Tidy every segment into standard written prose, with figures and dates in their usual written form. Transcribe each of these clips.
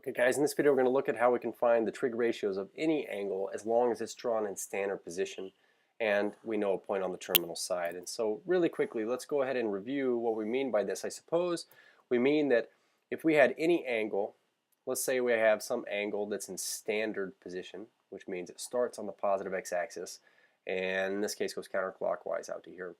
Okay guys, in this video we're going to look at how we can find the trig ratios of any angle as long as it's drawn in standard position and we know a point on the terminal side. And so really quickly, let's go ahead and review what we mean by this. I suppose we mean that if we had any angle, let's say we have some angle that's in standard position, which means it starts on the positive x-axis and in this case goes counterclockwise out to here.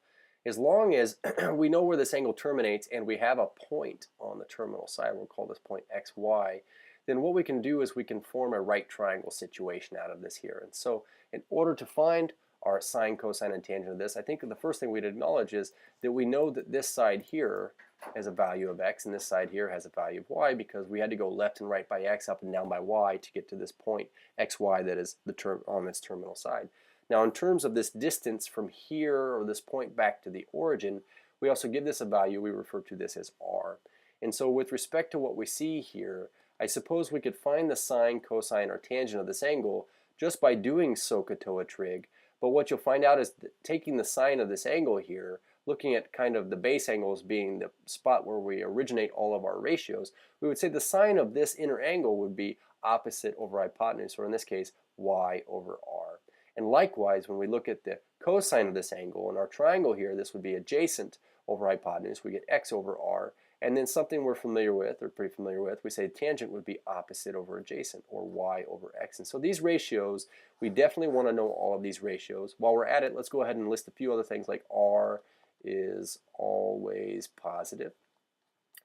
As long as we know where this angle terminates and we have a point on the terminal side, we'll call this point xy, then what we can do is we can form a right triangle situation out of this here. And so in order to find our sine, cosine, and tangent of this, I think the first thing we'd acknowledge is that we know that this side here has a value of x and this side here has a value of y because we had to go left and right by x, up and down by y to get to this point xy that is the term on this terminal side. Now in terms of this distance from here or this point back to the origin, we also give this a value. We refer to this as r. And so with respect to what we see here, I suppose we could find the sine, cosine, or tangent of this angle just by doing SOHCAHTOA trig. But what you'll find out is that taking the sine of this angle here, looking at kind of the base angles being the spot where we originate all of our ratios, we would say the sine of this inner angle would be opposite over hypotenuse, or in this case, y over r. And likewise, when we look at the cosine of this angle in our triangle here, this would be adjacent over hypotenuse. We get x over r. And then something we're familiar with, or pretty familiar with, we say tangent would be opposite over adjacent, or y over x. And so these ratios, we definitely want to know all of these ratios. While we're at it, let's go ahead and list a few other things like r is always positive.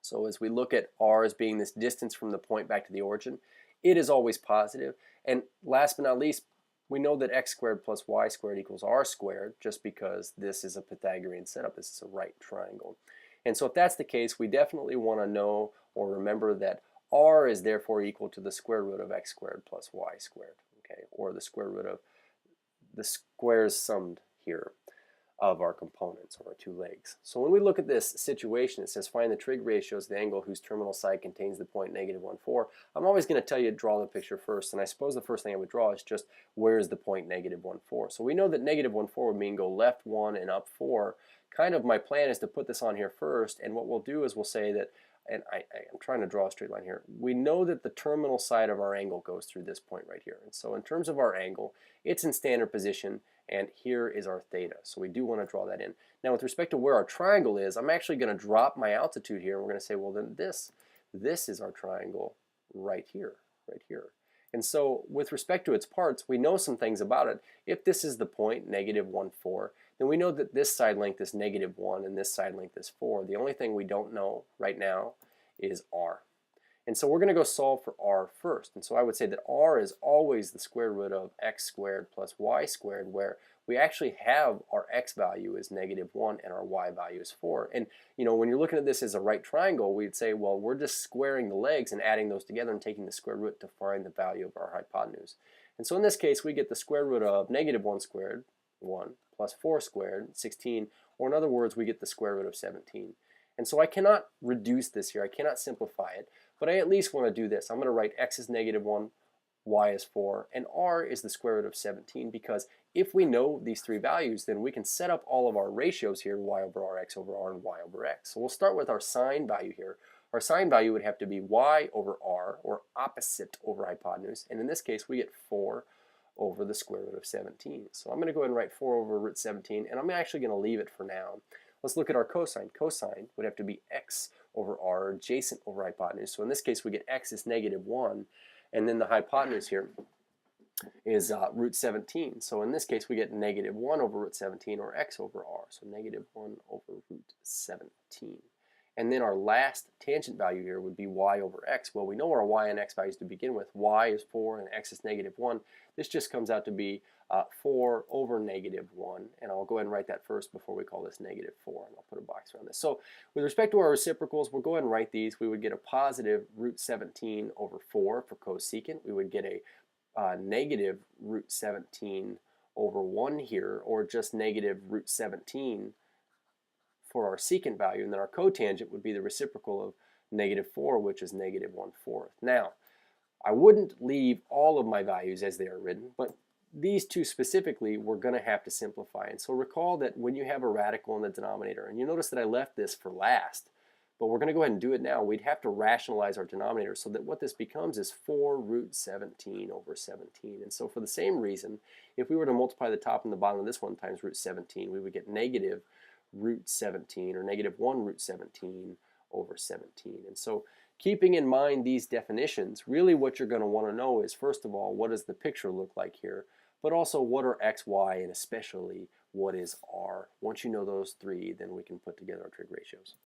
So as we look at r as being this distance from the point back to the origin, it is always positive. And last but not least, we know that x squared plus y squared equals r squared just because this is a Pythagorean setup. This is a right triangle. And so if that's the case, we definitely want to know or remember that r is therefore equal to the square root of x squared plus y squared, okay, or the square root of the squares summed here of our components, or our two legs. So when we look at this situation, it says find the trig ratios of the angle whose terminal side contains the point -1, 4. I'm always going to tell you to draw the picture first, and I suppose the first thing I would draw is just where is the point -1, 4. So we know that -1, 4 would mean go left 1 and up 4. Kind of my plan is to put this on here first, and what we'll do is we'll say that, and I'm trying to draw a straight line here, we know that the terminal side of our angle goes through this point right here. And so in terms of our angle, it's in standard position, and here is our theta. So we do want to draw that in. Now with respect to where our triangle is, I'm actually going to drop my altitude here, and we're going to say, well then this is our triangle right here, right here. And so with respect to its parts, we know some things about it. If this is the point, -1, 4, then we know that this side length is -1 and this side length is 4. The only thing we don't know right now is r. And so we're going to go solve for r first. And so I would say that r is always the square root of x squared plus y squared, where we actually have our x value is -1 and our y value is 4. And you know, when you're looking at this as a right triangle, we'd say, well, we're just squaring the legs and adding those together and taking the square root to find the value of our hypotenuse. And so in this case, we get the square root of -1 squared, 1, plus 4 squared, 16, or in other words, we get the square root of 17. And so I cannot reduce this here. I cannot simplify it, but I at least want to do this. I'm going to write x is -1, y is 4, and r is the square root of 17, because if we know these three values, then we can set up all of our ratios here, y over r, x over r, and y over x. So we'll start with our sine value here. Our sine value would have to be y over r, or opposite over hypotenuse, and in this case we get 4 over the square root of 17. So I'm going to go ahead and write 4 over root 17, and I'm actually going to leave it for now. Let's look at our cosine. Cosine would have to be x over r, adjacent over hypotenuse. So in this case we get x is -1, and then the hypotenuse here is root 17. So in this case we get -1 over root 17, or x over r. So -1 over root 17. And then our last tangent value here would be y over x. Well, we know our y and x values to begin with. Y is 4 and x is -1. This just comes out to be 4 over -1. And I'll go ahead and write that first before we call this -4. And I'll put a box around this. So with respect to our reciprocals, we'll go ahead and write these. We would get a positive root 17 over 4 for cosecant. We would get a negative root 17 over 1 here, or just negative root 17 for our secant value, and then our cotangent would be the reciprocal of -4, which is -1 4. Now, I wouldn't leave all of my values as they are written, but these two specifically we're going to have to simplify. And so recall that when you have a radical in the denominator, and you notice that I left this for last, but we're going to go ahead and do it now. We'd have to rationalize our denominator so that what this becomes is 4 root 17 over 17. And so for the same reason, if we were to multiply the top and the bottom of this one times root 17, we would get negative root 17 or negative 1 root 17 over 17. And so keeping in mind these definitions, really what you're going to want to know is, first of all, what does the picture look like here? But also, what are x, y, and especially what is r? Once you know those three, then we can put together our trig ratios.